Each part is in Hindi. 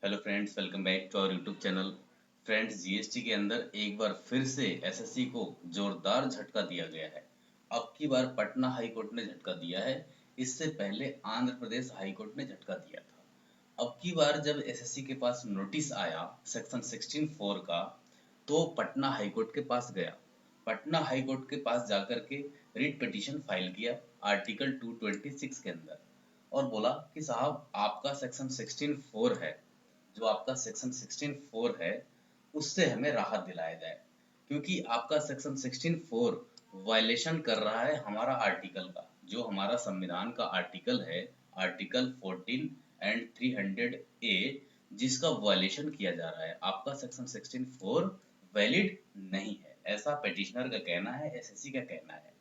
Hello friends, welcome back to our YouTube channel. Friends, GST के अंदर एक बार फिर से एसएससी को जोरदार झटका दिया गया है। अब की बार पटना हाई कोर्ट ने झटका दिया है। इससे पहले आंध्र प्रदेश हाई कोर्ट ने झटका दिया था। अब की बार जब एसएससी के पास नोटिस आया सेक्शन 16(4) का, तो पटना हाई कोर्ट के पास गया। पटना हाई कोर्ट के पास जाकर के रिट पिटीशन फाइल किया आर्टिकल 226 के अंदर, और बोला कि साहब, आपका सेक्शन 16(4) है, जो आपका सेक्शन 16(4) है, उससे हमें राहत दिलाया जाए, क्योंकि आपका सेक्शन 16(4) वायलेशन कर रहा है हमारा आर्टिकल का, जो हमारा संविधान का आर्टिकल है, आर्टिकल 14 एंड 300 ए, जिसका वायलेशन किया जा रहा है। आपका सेक्शन 16(4) वैलिड नहीं है, ऐसा पिटिशनर का कहना है, एसएससी का कहना है।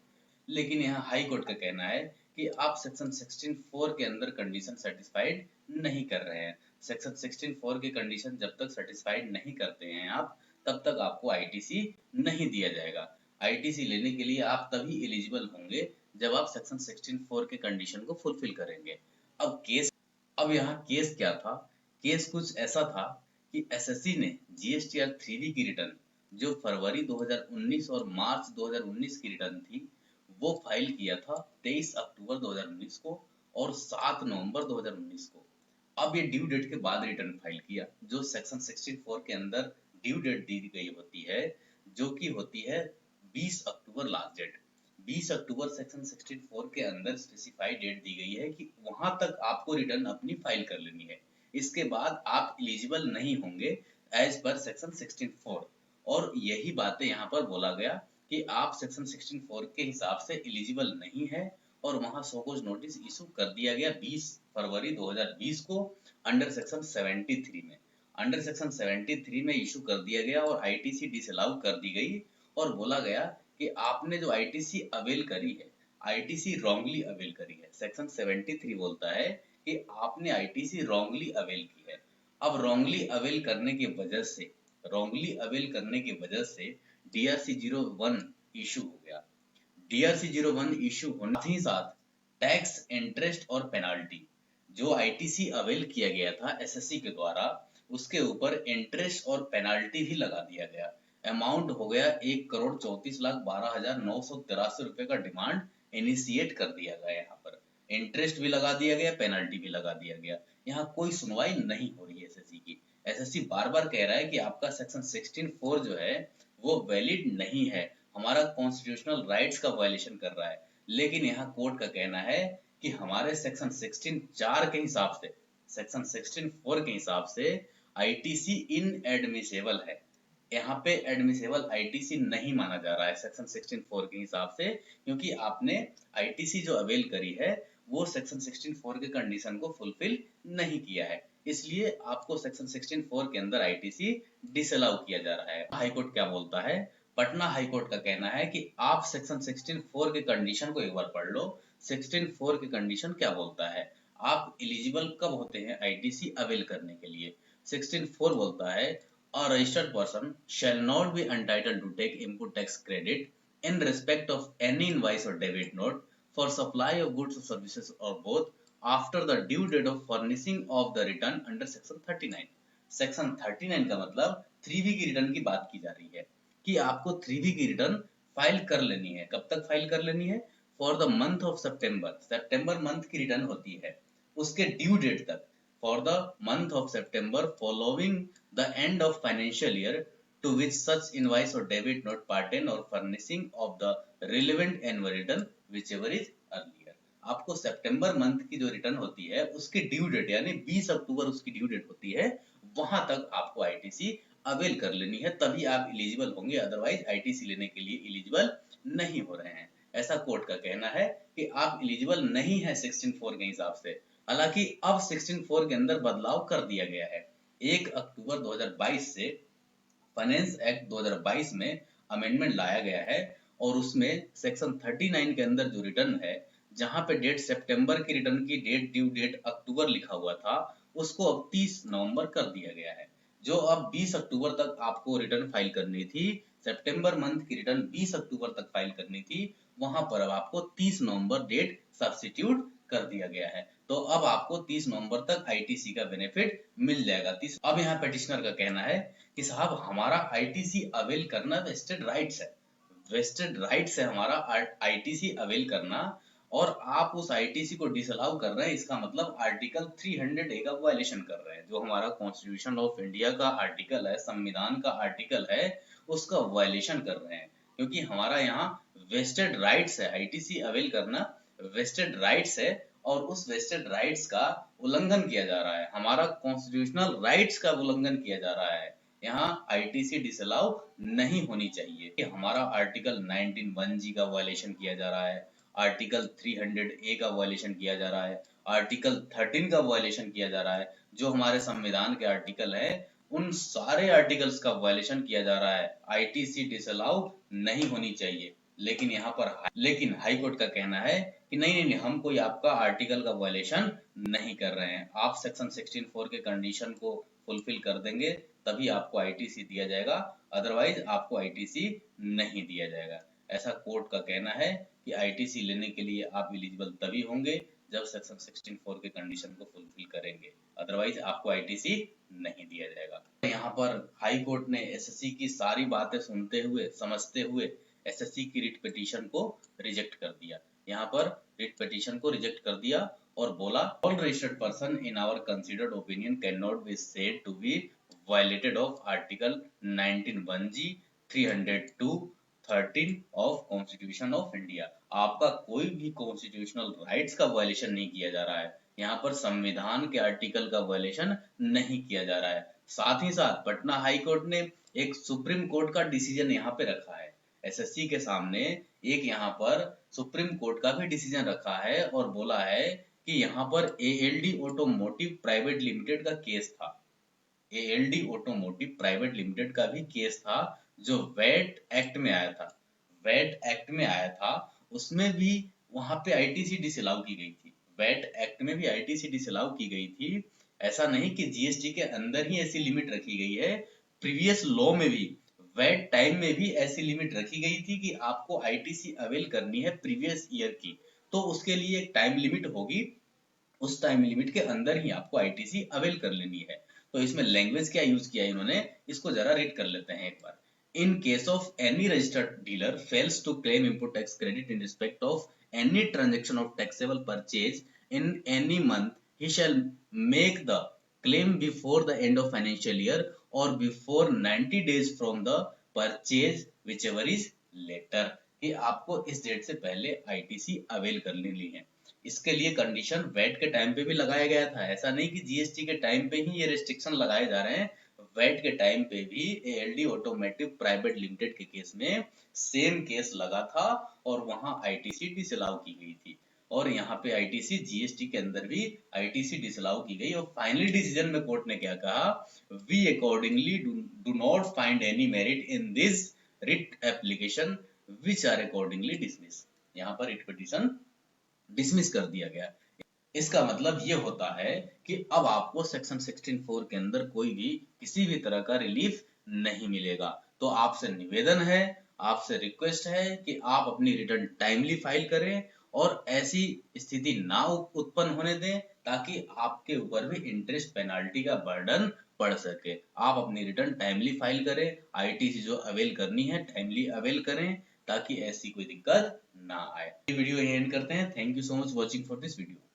लेकिन यहाँ हाई कोर्ट का कहना है कि आप सेक्शन 16(4) के अंदर कंडीशन सेटिस्फाइड नहीं कर रहे हैं। सेक्शन 16(4) की कंडीशन जब तक सेटिस्फाइड नहीं करते हैं आप, तब तक आपको आईटीसी नहीं दिया जाएगा। आईटीसी लेने के लिए आप तभी एलिजिबल होंगे जब आप सेक्शन 16(4) के कंडीशन को फुलफिल करेंगे। अब यहाँ केस क्या था? केस कुछ ऐसा था कि एसएससी ने जीएसटीआर 3B की रिटर्न, जो फरवरी 2019 और मार्च 2019 की रिटर्न थी, वो फाइल किया था 23 अक्टूबर 2019 को और 7 नवंबर 2019 को। अब ये ड्यू डेट के बाद रिटर्न फाइल किया, जो सेक्शन 16(4) के अंदर ड्यू डेट दी गई होती है, जो कि होती है 20 अक्टूबर लास्ट डेट। 20 अक्टूबर सेक्शन 16(4) के अंदर स्पेसिफाइड डेट दी गई है कि वहां तक आपको रिटर्न अपनी फाइल कर लेनी है। इसके बाद आप एलिजिबल नहीं होंगे एज पर सेक्शन 16(4), और यही बातें यहाँ पर बोला गया कि आप सेक्शन 16(4) के हिसाब से एलिजिबल नहीं है, और वहां सोकोज नोटिस इशू कर दिया गया 20 फरवरी 2020 को अंडर सेक्शन 73 में। अंडर सेक्शन 73 में इशू कर दिया गया और आईटीसी डिसअलाउ कर दी गई, और बोला गया कि आपने जो आईटीसी अवेल करी है, आईटीसी रॉन्गली अवेल करी है। सेक्शन 73 बोलता है कि आपने आईटीसी रॉन्गली अवेल की है। अब रॉन्गली अवेल करने की वजह से, डीआरसी 01 इशू हो गया। डीआरसी 01 इशू होने ही साथ टैक्स, इंटरेस्ट और पेनाल्टी, जो आईटीसी अवेल किया गया था एसएससी के द्वारा, उसके ऊपर इंटरेस्ट और पेनाल्टी भी लगा दिया गया। अमाउंट हो गया 1,34,12,983 रुपए का डिमांड इनिशिएट कर दिया गया। यहाँ पर इंटरेस्ट भी लगा दिया गया, पेनाल्टी भी लगा दिया गया। यहाँ कोई सुनवाई नहीं हो रही है एसएससी की। एसएससी बार बार कह रहा है कि आपका सेक्शन 16(4) जो है वो वैलिड नहीं है, हमारा कॉन्स्टिट्यूशनल राइट्स का वायलेशन कर रहा है। लेकिन यहाँ कोर्ट का कहना है कि हमारे सेक्शन 16(4) के हिसाब से, सेक्शन 16(4) के हिसाब से आईटीसी इनएडमिसेबल है। यहाँ पे एडमिसेबल आईटीसी नहीं माना जा रहा है सेक्शन 16(4) के हिसाब से, क्योंकि आपने आईटीसी जो अवेल करी है वो सेक्शन 16(4) के कंडीशन को फुलफिल नहीं किया है, इसलिए आपको सेक्शन 16(4) के अंदर आईटीसी डिसअलाउ किया जा रहा है। हाई कोर्ट क्या बोलता है? पटना हाई कोर्ट का कहना है कि आप सेक्शन 16(4) के कंडीशन को एक बार पढ़ लो। 16(4) के कंडीशन क्या बोलता है, आप एलिजिबल कब होते हैं आईटीसी अवेल करने के लिए। 16(4) बोलता है a registered person shall not be entitled to take input tax credit in respect of any invoice or debit note for supply of goods or services or both after the due date of furnishing of the return under section 39। Section 39 का मतलब 3B की रिटर्न की बात की जा रही है कि आपको 3B की रिटर्न फाइल कर लेनी है। कब तक फाइल कर लेनी है? For the month of September, September month की रिटर्न होती है, उसके ड्यू डेट तक। For the month of September following the end of financial year to which such invoice or debit note pertain or furnishing of the relevant annual return whichever is earlier। आपको सितंबर मंथ की जो रिटर्न होती है उसकी ड्यू डेट, यानी 20 अक्टूबर उसकी ड्यू डेट होती है, वहां तक आपको आईटीसी अवेल कर लेनी है, तभी आप एलिजिबल होंगे, अदरवाइज आईटीसी लेने के लिए एलिजिबल नहीं हो रहे हैं। ऐसा कोर्ट का कहना है कि आप एलिजिबल नहीं है 16(4) के हिसाब से। हालांकि अब 16(4) के अंदर बदलाव कर दिया गया है। 1 अक्टूबर 2022 से फाइनेंस एक्ट 2022 में अमेंडमेंट लाया गया है, और उसमें सेक्शन 39 के अंदर जो रिटर्न है, जहां पे डेट सितंबर की रिटर्न की डेट ड्यू डेट अक्टूबर लिखा हुआ था, उसको अब 30 नवंबर कर दिया गया है। जो अब 20 अक्टूबर तक आपको रिटर्न फाइल करनी थी, सितंबर मंथ की रिटर्न 20 अक्टूबर तक फाइल करनी थी, वहां पर अब आपको 30 नवंबर डेट सब्स्टिट्यूट कर दिया गया है। तो अब आपको 30 नवंबर तक आईटीसी का बेनिफिट मिल जाएगा। अब यहाँ पेटिशनर का कहना है कि साहब हमारा आईटीसी अवेल करना वेस्टेड राइट्स है, वेस्टेड राइट्स है हमारा आईटीसी अवेल करना, और आप उस आईटीसी को डिसअलाउ कर रहे हैं। इसका मतलब आर्टिकल 300A का वायलेशन कर रहे हैं, जो हमारा कॉन्स्टिट्यूशन ऑफ इंडिया का आर्टिकल है, संविधान का आर्टिकल है, उसका वायलेशन कर रहे हैं। क्योंकि हमारा यहाँ वेस्टेड राइट्स है, आईटीसी अवेल करना वेस्टेड राइट्स है, और उस वेस्टेड राइट्स का उल्लंघन किया जा रहा है, हमारा कॉन्स्टिट्यूशनल राइट्स का उल्लंघन किया जा रहा है। यहाँ आईटीसी डिसअलाउ नहीं होनी चाहिए। हमारा आर्टिकल 19(1)(g) का वायलेशन किया जा रहा है, आर्टिकल 300A का वायलेशन किया जा रहा है, आर्टिकल 13 का वायलेशन किया जा रहा है। जो हमारे संविधान के आर्टिकल है, उन सारे आर्टिकल्स का वायलेशन किया जा रहा है। आईटीसी डिसअलाउ नहीं होनी चाहिए। लेकिन हाई कोर्ट का कहना है कि नहीं, हम कोई आपका आर्टिकल का वायलेशन नहीं कर रहे हैं। आप सेक्शन 16(4) के कंडीशन को फुलफिल कर देंगे तभी आपको आईटीसी दिया जाएगा, अदरवाइज आपको आईटीसी नहीं दिया जाएगा। ऐसा कोर्ट का कहना है कि आईटीसी लेने के लिए आप एलिजिबल तभी होंगे जब सेक्शन 16(4) के कंडीशन को फुलफिल करेंगे, अदरवाइज आपको आईटीसी नहीं दिया जाएगा। यहाँ पर हाई कोर्ट ने एसएससी की सारी बातें सुनते हुए, समझते हुए एसएससी की रिट पिटीशन को रिजेक्ट कर दिया। यहाँ पर रिट पिटीशन को रिजेक्ट कर दिया और बोला, all registered person in our considered opinion can not be said to be violated of article 19(1)(g), 302, 13 of constitution of India. आपका कोई भी कॉन्स्टिट्यूशनल राइट्स का वायलेशन नहीं किया जा रहा है, यहाँ पर संविधान के आर्टिकल का वायलेशन नहीं किया जा रहा है। साथ ही साथ पटना हाई कोर्ट ने एक सुप्रीम कोर्ट का डिसीजन यहाँ पे रखा है, एसएससी के सामने एक यहाँ पर सुप्रीम कोर्ट का भी डिसीजन रखा है और बोला है कि यहाँ पर एएलडी ऑटोमोटिव प्राइवेट लिमिटेड का केस था, एएलडी ऑटोमोटिव प्राइवेट लिमिटेड का भी केस था जो वैट एक्ट में आया था, वैट एक्ट में आया था, उसमें भी वहां पे आईटीसी डिसअलाउ की गई थी, वैट एक्ट में भी आईटीसी डिसअलाउ की गई थी। ऐसा नहीं कि जीएसटी के अंदर ही ऐसी लिमिट रखी गई है, प्रीवियस लॉ में भी वैट टाइम में भी ऐसी लिमिट रखी गई थी कि आपको आईटीसी अवेल करनी है प्रीवियस ईयर की, तो उसके लिए एक टाइम लिमिट होगी, उस टाइम लिमिट के अंदर ही आपको आईटीसी अवेल कर लेनी है। तो इसमें लैंग्वेज क्या यूज किया है इन्होंने, इसको जरा रीड कर लेते हैं एक बार। In case of any registered dealer fails to claim input tax credit in respect of any transaction of taxable purchase in any month, he shall make the claim before the end of financial year or before 90 days from the purchase whichever is later, कि आपको इस डेट से पहले आईटीसी अवेल कर लेनी है। इसके लिए कंडीशन वैट के टाइम पे भी लगाया गया था, ऐसा नहीं कि जीएसटी के टाइम पे ही ये रिस्ट्रिक्शन लगाए जा रहे हैं, वैट के टाइम पे भी एएलडी ऑटोमोटिव प्राइवेट लिमिटेड के केस में सेम केस लगा था और वहां आईटीसी डिसअलाउ की गई थी, और यहाँ पे आईटीसी जीएसटी के अंदर भी आईटीसी डिसअलाउ की गई। और फाइनली डिसीजन में कोर्ट ने क्या कहा, we accordingly do not find any merit in this writ application which are accordingly dismiss. यहाँ पर रिट पिटीशन डिसमिस कर दिया गया। इसका मतलब ये होता है कि अब आपको सेक्शन 16(4) के अंदर कोई भी किसी भी तरह का रिलीफ नहीं मिलेगा। तो आपसे निवेदन है, आपसे रिक्वेस्ट है कि आप अपनी रिटर्न टाइमली फाइल करें और ऐसी स्थिति ना उत्पन्न होने दें ताकि आपके ऊपर भी इंटरेस्ट पेनाल्टी का बर्डन पड़ सके। आप अपनी रिटर्न टाइमली फाइल करें, आईटीसी जो अवेल करनी है टाइमली अवेल करें ताकि ऐसी कोई दिक्कत ना आए। वीडियो यहीं एंड करते हैं। Thank you so much watching for this video.